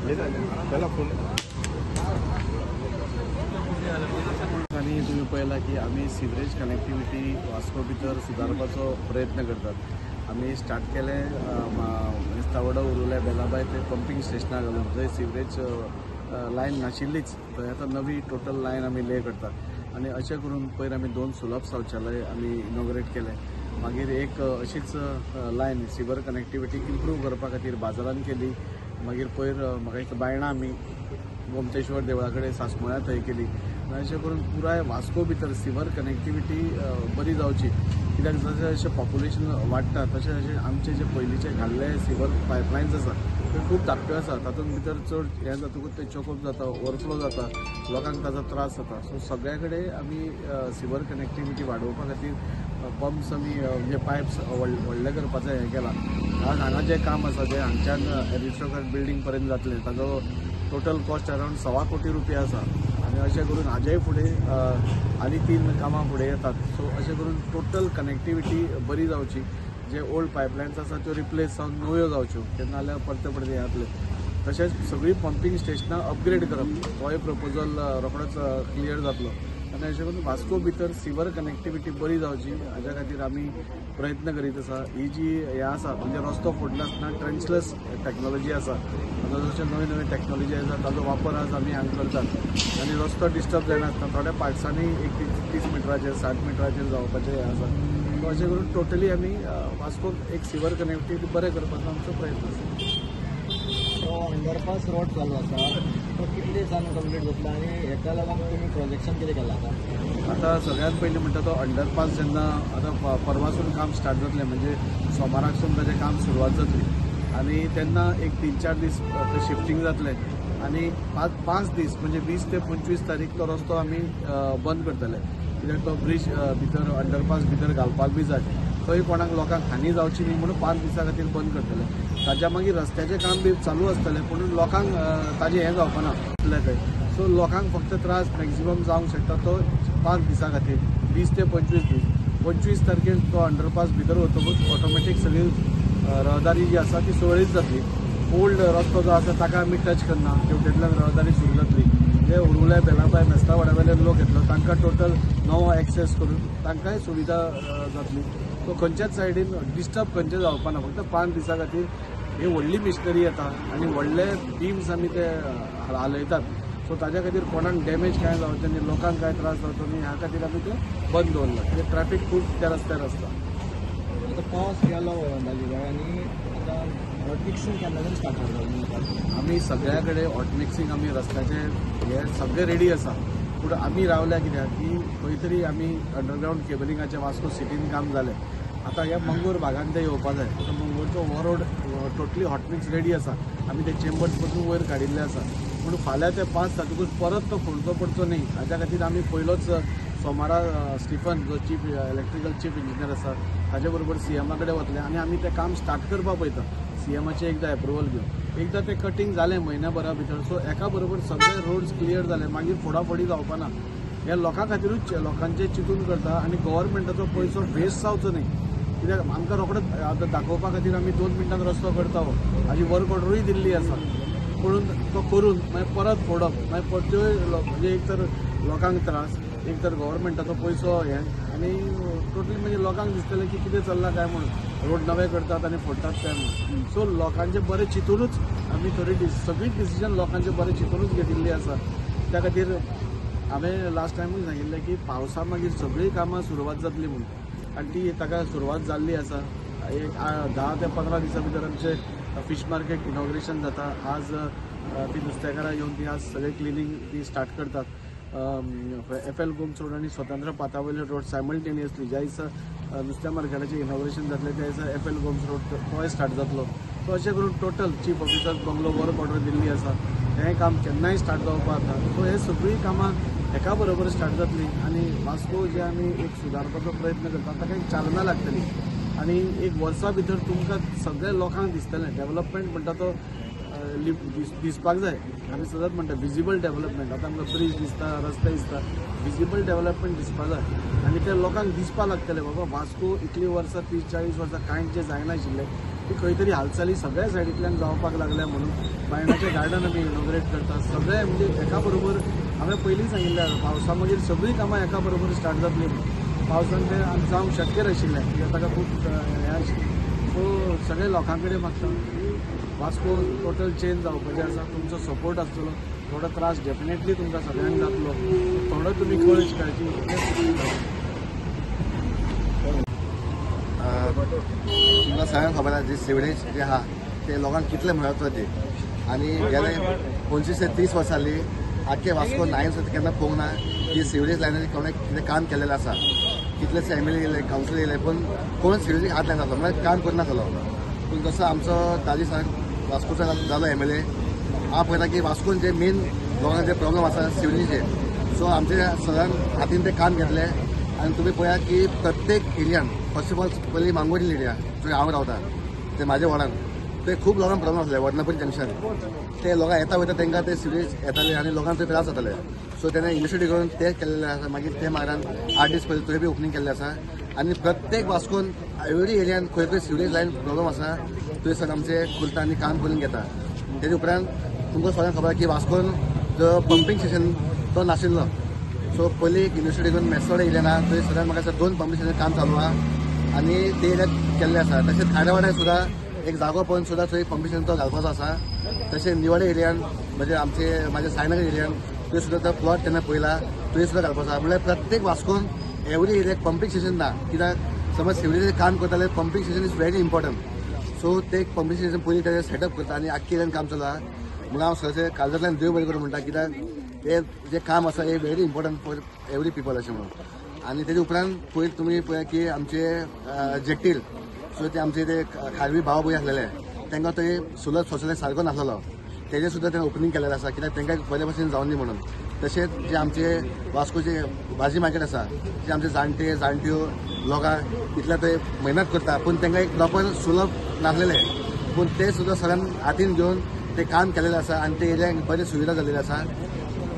आणि तुम्ही पळयला की आम्ही सिवरेज कनेक्टिविटी वास्को भितर सुदारपाचो प्रयत्न करतात। आम्ही स्टार्ट केले मेस्तावडा उरुल्या बेलाबाय ते पंपिंग स्टेशनार घालून जंय सिवरेज लायन नाशिल्लीच थंय आतां नवी टोटल लायन आमी ले करतात आणि अशें करून पयर आमी 2 सुलभ शौचालय आमी इनॉग्रेट केले। मागीर एक अशीच लायन सिवर कनेक्टिविटी इम्प्रूव करपा खातीर बाजारान केली। मागीर पयर म्हाका एक बायणां आमी गोमतेश्वर देवळा कडेन सासमळ्या थंय केली। अशें करून पुराय वास्को भितर सिवर कनेक्टिविटी बरी जावची, कित्याक जशें जशें पॉप्युलेशन वाडटा तशें तशें आमचे जे पयलींचे घाल्ले सिवर पायपलायन्स आसा ते खूब धाकट्यो आसा। तातूंत भितर चड हें जातकूच ते चोकअप जाता, ओवरफ्लो जाता, लोकांक ताजो त्रास जाता। सो सगळ्या कडेन आमी सिवर कनेक्टिविटी वाडोवपा खातीर पंप्स आमी म्हणजे पायप्स व्हडले करपाचें हें केलां। आज हांगा जें काम आसा जें हांगच्यान एरिस्टोक्रेट बिल्डींग पर्यंत जातलें ताजो टोटल कॉस्ट अरावंड ₹1.25 कोटी आसा आणि अशें करून हाजेय फुडें आनी 3 कामां फुडें येतात। सो अशें करून टोटल कनेक्टिविटी बरी जावची, जे ओल्ड पायपलायन्स आसा त्यो रिप्लेस जावन नव्यो जावच्यो, केन्ना जाल्यार परते परते येतले। तशेंच सगळीं पंपिंग स्टेशनां अपग्रेड करप होय प्रपोजल रोखडोच क्लियर जातलो आनी अशें करून वास्को भितर सिवर कनेक्टिविटी बरी जावची हाज्या खातीर आमी प्रयत्न करीत आसा। ही जी हें आसा म्हणजे रस्तो फोडला आसतना ट्रेंचलेस टेक्नॉलॉजी आसा, आता जशें नवी नवी टेक्नॉलॉजी आसा ताजो वापर आज आमी हांगा करतात आनी रस्तो डिस्टर्ब जायना आसता। थोड्या पार्ट्सांनी 30 मिटराचेर 60 मिटराचेर जावपाचें हें आसा। सो अशें करून टोटली आमी वास्कोक एक सिवर कनेक्टिविटी बरें करपाचो आमचो प्रयत्न आसा। अंडरपास रोड चालू आसा तो कितले दिसान कंप्लीट जातलो आनी हेका लागून तुमी प्रोजेक्शन कितें केलां आता सगळ्यात पयलीं म्हणटा तो अंडरपास जेन्ना आतां परवासून काम स्टार्ट जातलें म्हणजे सोमाराकसून ताचें काम सुरवात जातली आनी तेन्ना एक 3-4 दीस शिफ्टिंग जातलें आनी 5 दीस म्हणजे 20 ते 25 तारीख तो रस्तो आमी बंद करतले, कित्याक तो ब्रिज भितर अंडरपास भितर घालपाक बी जाय। थंय कोणाक लोकांक हानी जावची न्ही म्हणून 5 दिसां खातीर बंद करतले। ताच्या मागीर रस्त्याचें काम बी चालू आसतलें पूण लोकांक ताजें हें जावपाना थंय। सो लोकांक फक्त त्रास मॅक्झिमम जावंक शकता तो 5 दिसां खातीर 20 ते 25 दीस। 25 तारखेर तो अंडरपास भितर वतकूच ऑटोमॅटीक सगळी रहदारी जी आसा ती सुरळीत जातली। ओल्ड रस्तो जो आसा ताका आमी टच करना, तेवटेंतल्यान रहदारी सुरू जातली। जे उरुल्या बेलाबाय मेस्तावडा वयले लोक येतलो तांकां टोटल नवो एक्सेस करून तांकांय सुविधा जातली। सो खंयच्याच सायडीन डिस्टर्ब खंयचें जावपाना, फक्त 5 दिसां खातीर ही व्हडली मिशनरी येता आनी व्हडले बीम्स आमी ते हालयतात। सो ताज्या खातीर कोणाक डॅमेज कांय जावचें न्ही, लोकांक कांय त्रास जावचो न्ही ह्या खातीर आमी ते बंद दवरला, कित्याक ट्रॅफीक खूब त्या रस्त्यार आसता। आतां पावस गेलो जाली काय आनी आतां हॉट मिक्सिंग केन्नाच्यान स्टार्ट करता आमी सगळ्या कडेन हॉट मिक्सिंग आमी रस्त्याचे हे सगळें रेडी आसा, पूण आमी रावल्या कित्याक की खंय तरी आमी अंडरग्रावंड केबलिंगाचें वास्को सिटीन काम जालें। आता ह्या मंगूर भागांत ते येवपा जाय, तर मंगूरचो हो road totally hot mix ready आसा, आमी ते चेंबर्स पसून वयर काडिल्ले आसा। पूण फाल्यां ते 5 जातकूच परत तो फोडचो पडचो न्ही हाज्या खातीर आमी पयलोच सोमारा स्टिफन जो चीफ इलेक्ट्रिकल चीफ इंजिनियर आसा ताजे बरोबर सीएमा कडेन वतले आनी आमी तें काम स्टार्ट करपा पळयता। सीएमाचें एकदां एप्रुवल घेवन एकदां तें कटींग जालें म्हयन्याभरा भितर, सो एका बरोबर सगळे रोड्स क्लियर जाले, मागीर फोडाफोडी जावपाना। हे लोकां खातीरूच लोकांचें चिंतून करता आनी गव्हर्मेंटाचो पयसो वेस्ट जावचो न्ही, कित्याक आमकां रोखडोच आतां दाखोवपा खातीर आमी 2 मिनटांत रस्तो करता हाजी वर्क ऑर्डरूय दिल्ली आसा, पूण तो करून मागीर परत फोडप मागीर परत्योय म्हणजे एक तर लोकांक त्रास, एक तर गव्हर्मेंटाचो पयसो हें आनी टोटली म्हणजे लोकांक दिसतलें की कितें चल्लां काय म्हणून, रोड नवे करतात आनी फोडटात काय म्हणून। सो लोकांचें बरें चिंतूनच आमी सगळीं डिसिजन लोकांचें बरें चिंतूनच घेतिल्ली आसा। त्या खातीर हांवें लास्ट टायमूय सांगिल्लें की पावसा मागीर सगळीं कामां सुरवात जातली म्हणून, आनी ती ताका सुरवात जाल्ली आसा। एक 10 ते 15 दिसां भितर आमचें फिश मार्केट इनॉग्रेशन जाता। आज ती नुस्तेकारां येवन ती आज सगळें क्लिनींग ती स्टार्ट करतात। FL गोम्स रोड आनी स्वतंत्र पातावयले रोड सायमल्टेनियसली ज्या दिसा नुस्त्या मार्केटाचें इनॉग्रेशन जातलें त्या दिसा FL गोम्स रोड तोय स्टार्ट जातलो। सो अशें करून total chief officers bungalow work order Delhi आसा, हें काम केन्नाय स्टार्ट जावपा जाता। सो हे सगळीं कामां एका बरोबर स्टार्ट जातली आनी वास्को जे आमी एक सुदारपाचो प्रयत्न करता ताका एक चालना लागतली आनी एक वर्सा भितर तुमकां सगळ्या लोकांक दिसतलें डेव्हलपमेंट म्हणटा तो दिसपाक जाय। आमी सदांच म्हणटा विजिबल डेव्हलपमेंट, आतां आमकां ब्रिज दिसता, रस्ते दिसता, विजिबल डेव्हलपमेंट दिसपाक जाय आनी ते लोकांक दिसपा लागतलें बाबा वास्को इतलीं वर्सां 30-40 वर्सां कांयच जें जायनाशिल्लें ती खंय तरी हालचाली सगळ्या सायडींतल्यान जावपाक लागल्या म्हणून बायणाचें गार्डन आमी इनॉग्रेट करता सगळे म्हणजे एका बरोबर हांवें पयलीं सांगिल्लें आसा पावसा मागीर सगळीं कामां एका बरोबर स्टार्ट जातलीं पावसान तें जावंक शक्य नाशिल्लें कित्याक ताका खूब हें आशिल्लें सो सगळे लोकां कडेन मागता की वास्को टोटल चेंज जावपाचें आसा तुमचो सपोर्ट आसतलो थोडो त्रास डेफिनेटली तुमकां सगळ्यांक जातलो थोडो तुमी काळजी तुमकां सगळ्यांक खबर आसा जी सिवरेज जे आहा ते लोकांक कितले म्हत्व ते आनी गेले 25 ते 30 वर्सां जाली आख्खे वास्को हांवें सुद्दां केन्ना पळोवंक ना की सिवरेज लायनीचे कोणें कितें काम केलेलें आसा कितलेशे MLA येयले कावन्सिलर येयले पूण कोण सिवरेजीक हात लायनासलो म्हळ्यार काम करनासलो पूण जसो आमचो ताजी साहेब वास्कोचो जालो MLA हांव पळयता की वास्कोन जे मेन लोकांचे प्रॉब्लम आसा सिवरेजीचे सो आमचे सरान हातीन ते काम घेतले आनी तुमी पळयात की प्रत्येक एरियान फर्स्ट ऑफ ऑल पयलीं मांगोडी एरिया थंय हांव रावता ते म्हाज्या वार्डान ते खूब लोकांक प्रॉब्लम आसले वर्णापुरी जंक्शन ते लोकां येता वयता तांकां ते सिवरेज येताले आनी लोकांक थंय त्रास जाताले सो तेणें इनिशिएटीव करून ते केल्लें आसा मागीर ते मागीर 8 दीस पयलीं थंय बी ओपनिंग केल्लें आसा आनी प्रत्येक वास्कोन एवरी एरियान खंय खंय सिवरेज लायन प्रॉब्लम आसा थंय सर आमचे खुलता आनी काम करून घेता तेजे उपरांत तुमकां सगळ्यांक खबर की वास्कोन जो पंपींग स्टेशन तो नाशिल्लो सो पयलीं एक इनिशिएटीव करून मेसोडे येयले ना थंय सगळ्यान म्हाका 2 पंपींग स्टेशन काम चालू आहा आनी ते एरियात केल्ले आसा तशेंच खाऱ्या वाड्यार सुद्दां एक जागो पळोवन सुद्दां थंय पंपींग स्टेशन तो घालपाचो आसा तशें निवाडे एरियान म्हणजे म्हाज्या सायनगर एरियान थंय सुद्दां तो प्लॉट तेन्ना पयला थंय सुद्दां घालपाचो आसा म्हळ्यार प्रत्येक वास्कोन एवरी एरियाक पंपींग स्टेशन ना कित्याक समज सिवरेजीचें काम करता जाल्यार pumping station is very important so ते पंपींग स्टेशन पयलीं तेजें सेटअप करता आनी आख्खे एरियान काम चालू आहा म्हणून हांव सरचे काळजांतल्यान देव बरें करूं म्हणटा कित्याक हे जे काम आसा हे very important for every people अशें म्हणून आनी तेजे उपरांत पयलीं तुमी पळया की आमचे जेटील सो ते आमचे ते खारवी भाव भूंय आसलेले तांकां थंय सुलभ शौचालय सारको नासलो तेजें सुद्दां तेणें ओपनिंग केलेलें आसा कित्याक तांकां बरे भशेन जावन दी म्हणून तशेंच जे आमचे वास्कोचे भाजी मार्केट आसा जे आमचे जाणट्यो लोकां इतल्या थंय मेहनत करता पूण तांकां एक प्रॉपर सुलभ नासलेले पूण ते सुद्दां सगळ्यान हातीन घेवन ते काम केलेलें आसा आनी ते एरियाक बरी सुविधा जाल्लेली आसा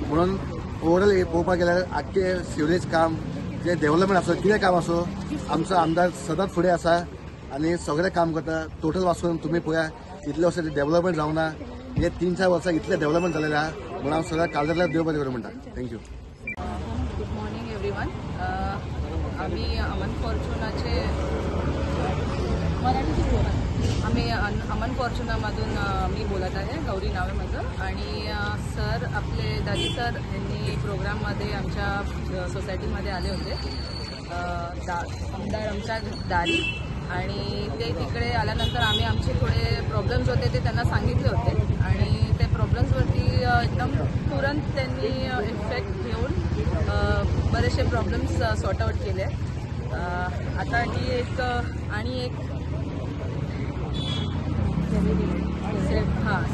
म्हणून ओवरऑल पळोवपाक गेल्यार आख्खे सिवरेज काम जे डेव्हलपमेंट आसो कितें काम आसो आमचो आमदार सदांच फुडें आसा आनी सगळें काम करता टोटल वाचून तुमी पळया इतले वर्सां डेव्हलपमेंट जावना हे 3-4 वर्सां इतले डेव्हलपमेंट जालेलें आहा म्हणून हांव सगळ्या काळजांतल्यान देव बरें करूं म्हणटा थँक्यू गुड मॉर्निंग एवरीवन आम्ही अमन फॉर्च्युनाचे अमन फॉर्च्युनामधून मी बोलत आहे गौरी नाव आहे माझं आणि सर आपले दाजी सर यांनी प्रोग्राममध्ये आमच्या सोसायटीमध्ये आले होते आमदार आमच्या दारी आणि ते तिकडे आल्यानंतर आम्ही आमचे थोडे प्रॉब्लेम्स होते ते त्यांना सांगितले होते आणि ते प्रॉब्लेम्सवरती एकदम तुरंत त्यांनी इफेक्ट घेऊन बरेचसे प्रॉब्लेम्स सॉर्ट आउट केले आता ही एक आणि एक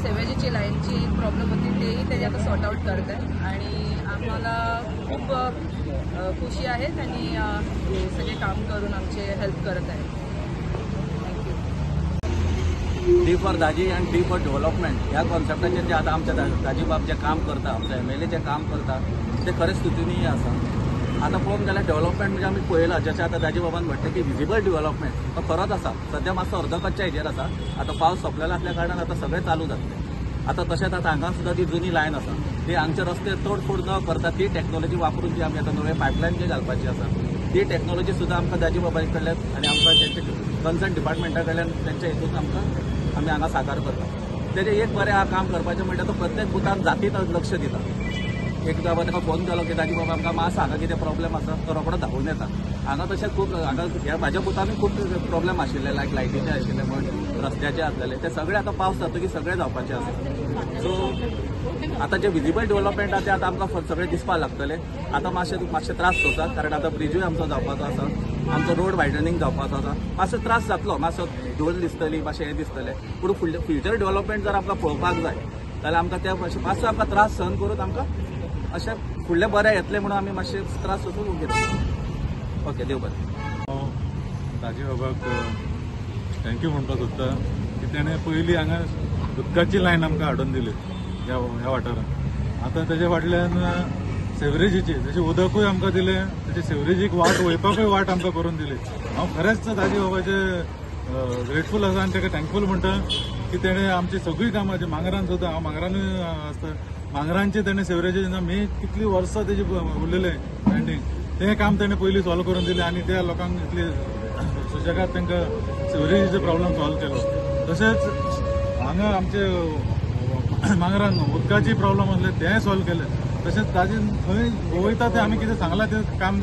सेवेजीची लाईनची प्रॉब्लेम होती तेही ते आता सॉर्ट आउट करत आहे आणि आम्हाला खूप खुशी आहेत आणि सगळे काम करून आमचे हेल्प करत आहेत T for Daji and T for development ह्या कॉन्सेप्टाचेर जे आता आमच्या दाजी बाब जे काम करता आमच्या MLA जे काम करता ते खरेंच स्तुतीनीय आसा आता पळोवंक गेल्यार डेव्हलपमेंट म्हणजे आमी पळयलां जशें आतां दाजी बाबान म्हणटा की विजिबल डेव्हलपमेंट तो खरोच आसा सद्या मातसो अर्दकच्च्या हेजेर आसा आतां पावस सोंपलेलो आसल्या कारणान आतां सगळें चालू जातलें आतां तशेंच आतां हांगा सुद्दां ती जुनी लायन आसा ती हांगचे रस्ते तोडफोड न करता ती टॅक्नॉलॉजी वापरून जी आमी आतां नवे पायपलायन जे घालपाची आसा ती टॅक्नॉलॉजी सुद्दां आमकां दाजी बाबाई कडल्यान आनी आमकां तेंचे कन्सर्न डिपार्टमेंटा कडल्यान तेंच्या हितून आमकां आमी हांगा साकार करता तेजें एक बरें काम करपाचें म्हणटा तो प्रत्येक बुथान जातीन लक्ष दिता एकदां ताका फोन केलो की दाजी बाबा आमकां मातसो हांगा कितें प्रॉब्लेम आसा तो रोखडो धांवून येता हांगा तशें खूब हांगा ह्या म्हाज्या बुथानूय खूब प्रॉब्लेम आशिल्ले लायक लायटीचे आशिल्ले म्हण रस्त्याचे आसलेले ते सगळे आतां पावस जातकीर सगळे जावपाचे आसा सो आतां जे विजिबल डेव्हलपमेंट आसा ते आतां आमकां सगळें दिसपाक लागतले आतां मातशे त्रास जातात कारण आतां ब्रिजूय आमचो जावपाचो आसा आमचो रोड वायडनींग जावपाचो आसा मातसो त्रास जातलो मातसो धूळ दिसतली मातशें हें दिसतलें पूण फ्युचर डेव्हलपमेंट जर आमकां पळोवपाक जाय जाल्यार आमकां त्या मातसो आमकां त्रास सहन करून आमकां अशें फुडलें बरें येतलें म्हणून आमी मातशे त्रास वचून घेता ओके देव बरें दाजी बाबाक थँक्यू म्हणपाक सोदता की तेणें पयलीं हांगा उदकाची लायन आमकां हाडून दिली ह्या वाठारांत आतां तेजे फाटल्यान सेवरेजीची जशें उदकूय आमकां दिलें तशें सेवरेजीक वाट वयपाकूय वाट आमकां करून दिली हांव खरेंच दाजी बाबाचे ग्रेटफूल आसा आनी ताका थँकफूल म्हणटा की तेणें आमची सगळीं कामां जी मांगरान सुद्दां हांव मांगरानूय आसता मांगरांचे तेणें सेवरेजेस मे कितलीं वर्सां तेजे उरलेले पेंडींग तें काम तेणें पयलीं सॉल्व करून दिलें आनी त्या लोकांक इतली सुशेगाद तांकां सेवरेजीचो प्रॉब्लम सॉल्व केलो. तशेंच हांगा आमचे मांगरान उदकाची प्रॉब्लम आसले तेंय सॉल्व केले. तशेंच ताजे खंय वयता ते आमी कितें सांगलां तें काम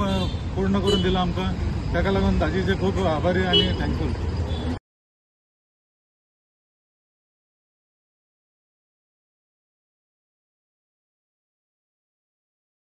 पूर्ण करून दिलां आमकां. ताका लागून ताजेचे खूब आभारी आनी थँकफूल.